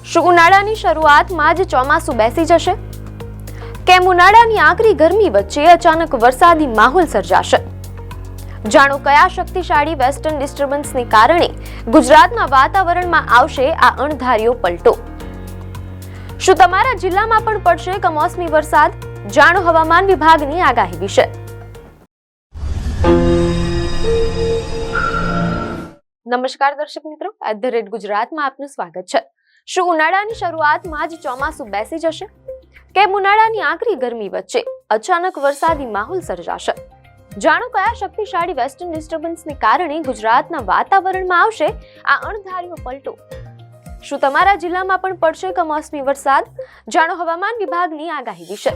શું ઉનાળાની શરૂઆતમાં જ ચોમાસું બેસી જશે? કેમ ઉનાળાની આકરી ગરમી વચ્ચે અચાનક વરસાદી માહોલ સર્જાશે? જાણો કયા શક્તિશાળી વેસ્ટર્ન ડિસ્ટર્બન્સને કારણે ગુજરાતના વાતાવરણમાં આવશે આ અણધાર્યો પલટો. શું તમારા જિલ્લામાં પણ પડશે કમોસમી વરસાદ? જાણો હવામાન વિભાગની આગાહી વિશે. નમસ્કાર દર્શક મિત્રો, @ગુજરાતમાં આપનું સ્વાગત છે. શું ઉનાળાની શરૂઆતમાં જ ચોમાસું બેસી જશે? કેમ ઉનાળાની આકરી ગરમી વચ્ચે અચાનક વરસાદી માહોલ સર્જાશે? જાણો કયા શક્તિશાળી વેસ્ટર્ન ડિસ્ટર્બન્સને કારણે ગુજરાતના વાતાવરણમાં આવશે આ અણધાર્યો પલટો. શું તમારા જિલ્લામાં પણ પડશે કમોસમી વરસાદ? જાણો હવામાન વિભાગની આગાહી વિશે.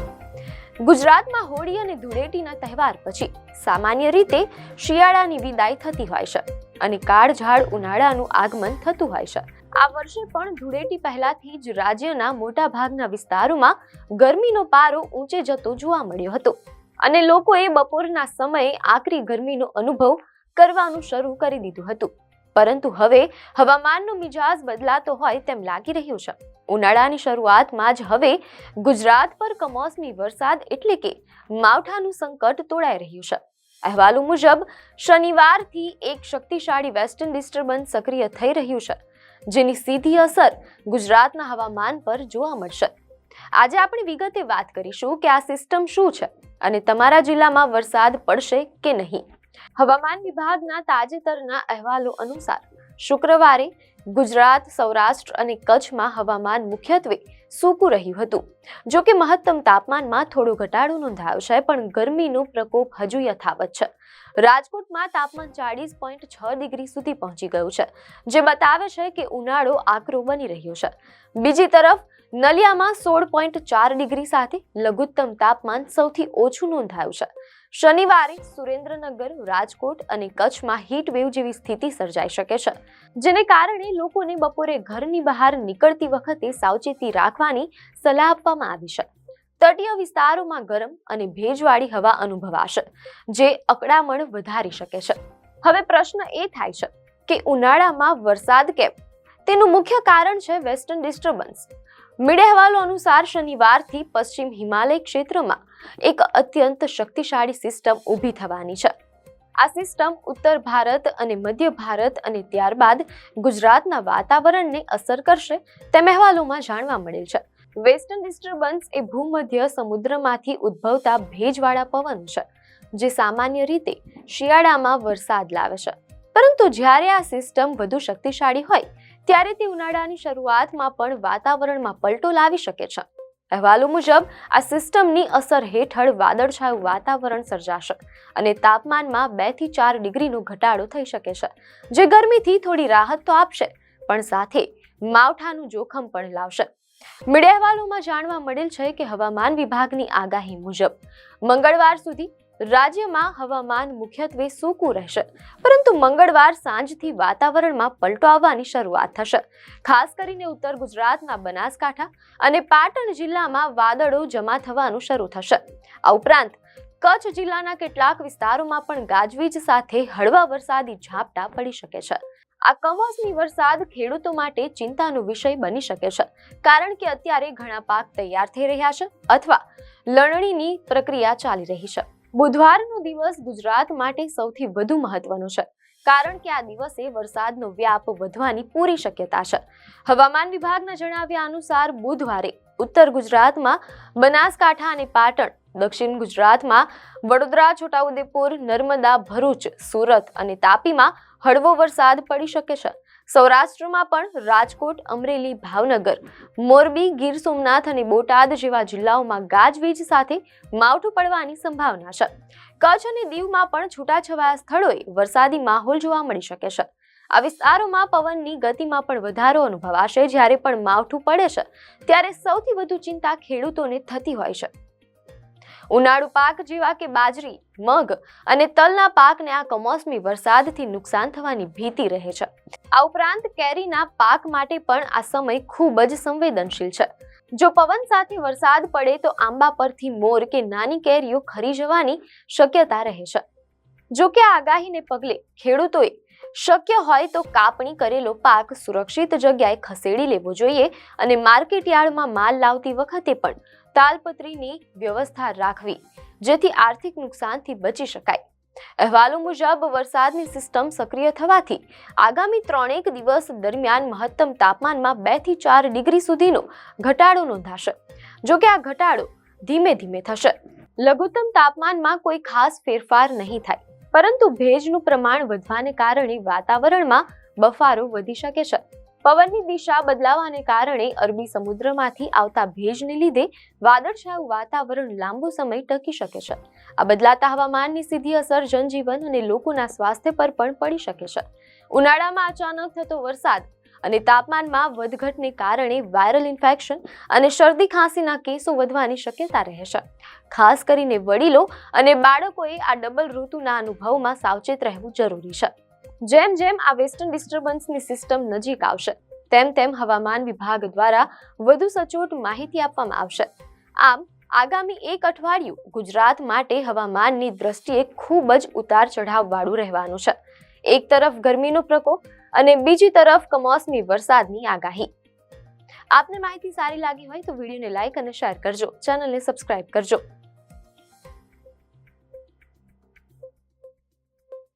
ગુજરાતમાં હોળી અને ધૂળેટીના તહેવાર પછી સામાન્ય રીતે શિયાળાની વિદાય થતી હોય છે અને કાળઝાળ ઉનાળાનું આગમન થતું હોય છે. આ વર્ષે પણ ધૂળેટી પહેલાથી જ રાજ્યના મોટા ભાગના વિસ્તારોમાં ગરમીનો પારો ઊંચે જતો જોવા મળ્યો હતો અને લોકોએ બપોરના સમયે આકરી ગરમીનો અનુભવ કરવાનું શરૂ કરી દીધું હતું. પરંતુ હવે હવામાનનો મિજાજ બદલાતો હોય તેમ લાગી રહ્યું છે. ઉનાળાની શરૂઆતમાં જ હવે ગુજરાત પર કમોસમી વરસાદ એટલે કે માવઠાનું સંકટ તોડાઈ રહ્યું છે. અહેવાલો મુજબ શનિવારથી એક શક્તિશાળી વેસ્ટર્ન ડિસ્ટર્બન્સ સક્રિય થઈ રહ્યું છે, જેની સીધી અસર ગુજરાતના હવામાન પર જોવા મળશે. આજે આપણે વિગતે વાત કરીશું કે આ સિસ્ટમ શું છે અને તમારા જિલ્લામાં વરસાદ પડશે કે નહીં. હવામાન વિભાગના તાજેતરના અહેવાલો અનુસાર શુક્રવારે ગુજરાત, સૌરાષ્ટ્ર અને કચ્છમાં હવામાન મુખ્યત્વે સૂકું રહ્યું હતું. જો કે મહત્તમ તાપમાનમાં થોડો ઘટાડો નોંધાયો છે, પણ ગરમીનો પ્રકોપ હજુ યથાવત છે. રાજકોટમાં તાપમાન 40.6 ડિગ્રી સુધી પહોંચી ગયું છે, જે બતાવે છે કે ઉનાળો આકરો બની રહ્યો છે. બીજી તરફ નલિયામાં 16.4 ડિગ્રી સાથે લઘુત્તમ તાપમાન સૌથી ઓછું નોંધાયું છે. શનિવારે સુરેન્દ્રનગર, રાજકોટ અને કચ્છમાં હીટ વેવ જેવી સ્થિતિ સર્જાઈ શકે છે, જેને કારણે લોકોને બપોરે ઘરની બહાર નીકળતી વખતે સાવચેતી રાખવાની સલાહ આપવામાં આવી છે. તટીય વિસ્તારોમાં ગરમ અને ભેજવાળી હવા અનુભવાશે, જે અકળામણ વધારી શકે છે. હવે પ્રશ્ન એ થાય છે કે ઉનાળામાં વરસાદ કેમ? તેનું મુખ્ય કારણ છે વેસ્ટર્ન ડિસ્ટર્બન્સ. મીડિયા અહેવાલો અનુસાર શનિવારથી પશ્ચિમ હિમાલય ક્ષેત્રમાં એક અત્યંત શક્તિશાળી સિસ્ટમ ઊભી થવાની છે. આ સિસ્ટમ ઉત્તર ભારત અને મધ્ય ભારત અને ત્યારબાદ ગુજરાતના વાતાવરણને અસર કરશે તેમ અહેવાલોમાં જાણવા મળેલ છે. વેસ્ટર્ન ડિસ્ટર્બન્સ એ ભૂમધ્ય સમુદ્રમાંથી ઉદ્ભવતા ભેજવાળા પવન છે, જે સામાન્ય રીતે શિયાળામાં વરસાદ લાવે છે. પરંતુ જ્યારે આ સિસ્ટમ વધુ શક્તિશાળી હોય ત્યારે તે ઉનાળાની શરૂઆતમાં પણ વાતાવરણમાં પલટો લાવી શકે છે. અહેવાલો મુજબ આ સિસ્ટમની અસર હેઠળ વાદળછાયું વાતાવરણ સર્જાશે અને તાપમાનમાં 2 થી 4 ડિગ્રીનો ઘટાડો થઈ શકે છે, જે ગરમીથી થોડી રાહત તો આપશે, પણ સાથે માવઠાનું જોખમ પણ લાવશે. મીડિયા અહેવાલોમાં જાણવા મળેલ છે કે હવામાન વિભાગની આગાહી મુજબ મંગળવાર સુધી રાજ્યમાં હવામાન મુખ્યત્વે સૂકું રહેશે, પરંતુ મંગળવાર સાંજથી વાતાવરણમાં પલટો આવવાની શરૂઆત થશે. ખાસ કરીને ઉત્તર ગુજરાતના બનાસકાંઠા અને પાટણ જિલ્લામાં વાદળો જમા થવાનું શરૂ થશે. આ ઉપરાંત કચ્છ જિલ્લાના કેટલાક વિસ્તારોમાં પણ ગાજવીજ સાથે હળવા વરસાદી ઝાપટા પડી શકે છે. આ કમોસમી વરસાદ ખેડૂતો માટે ચિંતાનો વિષય બની શકે છે, કારણ કે અત્યારે ઘણા પાક તૈયાર થઈ રહ્યા છે અથવા લણણીની પ્રક્રિયા ચાલી રહી છે. બુધવારનો દિવસ ગુજરાત માટે સૌથી વધુ મહત્વનો છે, કારણ કે આ દિવસે વરસાદનો વ્યાપ વધવાની પૂરી શક્યતા છે. હવામાન વિભાગના જણાવ્યા અનુસાર બુધવારે ઉત્તર ગુજરાતમાં બનાસકાંઠા અને પાટણ, દક્ષિણ ગુજરાતમાં વડોદરા, છોટાઉદેપુર, નર્મદા, ભરૂચ, સુરત અને તાપીમાં હળવો વરસાદ પડી શકે છે. સૌરાષ્ટ્રમાં પણ રાજકોટ, અમરેલી, ભાવનગર, મોરબી, ગીર સોમનાથ અને બોટાદ જેવા જિલ્લાઓમાં ગાજવીજ સાથે માવઠું પડવાની સંભાવના છે. કચ્છ અને દીવમાં પણ છૂટાછવાયા સ્થળોએ વરસાદી માહોલ જોવા મળી શકે છે. આ વિસ્તારોમાં પવનની ગતિમાં પણ વધારો અનુભવાશે. જ્યારે પણ માવઠું પડે છે ત્યારે સૌથી વધુ ચિંતા ખેડૂતોને થતી હોય છે. ઉનાળુ પાક જેવા કે બાજરી, મગ અને તલના પાકને આ કમોસમી વરસાદથી નુકસાન થવાની ભીતિ રહે છે. આ ઉપરાંત કેરીના પાક માટે પણ આ સમય ખૂબ જ સંવેદનશીલ છે. જો પવન સાથે વરસાદ પડે તો આંબા પરથી મોર કે નાની કેરીઓ ખરી જવાની શક્યતા રહે છે. જો કે આ આગાહીને પગલે ખેડૂતોએ શક્ય હોય તો કાપણી કરેલો પાક સુરક્ષિત જગ્યાએ ખસેડી લેવો જોઈએ અને માર્કેટ યાર્ડમાં માલ લાવતી વખતે પણ તાલપત્રીની વ્યવસ્થા રાખવી, જેથી આર્થિક નુકસાનથી બચી શકાય. અહેવાલો મુજબ વરસાદની સિસ્ટમ સક્રિય થવાથી આગામી 3 દિવસ દરમિયાન મહત્તમ તાપમાનમાં 2 થી 4 ડિગ્રી સુધીનો ઘટાડો નોંધાશે. જોકે આ ઘટાડો ધીમે ધીમે થશે. લઘુત્તમ તાપમાનમાં કોઈ ખાસ ફેરફાર નહીં થાય, પરંતુ ભેજનું પ્રમાણ વધવાને કારણે વાતાવરણમાં બફારો વધી શકે છે. પવનની દિશા બદલાવાને કારણે અરબી સમુદ્રમાંથી આવતા ભેજને લીધે વાદળછાયું વાતાવરણ લાંબો સમય ટકી શકે છે. આ બદલાતા હવામાનની સીધી અસર જનજીવન અને લોકોના સ્વાસ્થ્ય પર પણ પડી શકે છે. ઉનાળામાં અચાનક થતો વરસાદ અને તાપમાનમાં વધઘટને કારણે વાયરલ ઇન્ફેક્શન અને શરદી ખાંસીના કેસો વધવાની શક્યતા રહે છે. ખાસ કરીને વડીલો અને બાળકોએ આ ડબલ ઋતુના અનુભવમાં સાવચેત રહેવું જરૂરી છે. જેમ જેમ આ વેસ્ટર્ન ડિસ્ટર્બન્સની સિસ્ટમ નજીક આવશે, તેમ તેમ હવામાન વિભાગ દ્વારા વધુ સચોટ માહિતી આપવામાં આવશે. આમ આગામી 1 અઠવાડિયું ગુજરાત માટે હવામાનની દ્રષ્ટિએ ખૂબ જ ઉતાર ચઢાવ વાળું રહેવાનું છે. એક તરફ ગરમીનો પ્રકોપ અને બીજી તરફ કમોસમી વરસાદની આગાહી. આપને માહિતી સારી લાગી હોય તો વિડીયોને લાઈક અને શેર કરજો, ચેનલને સબસ્ક્રાઇબ કરજો.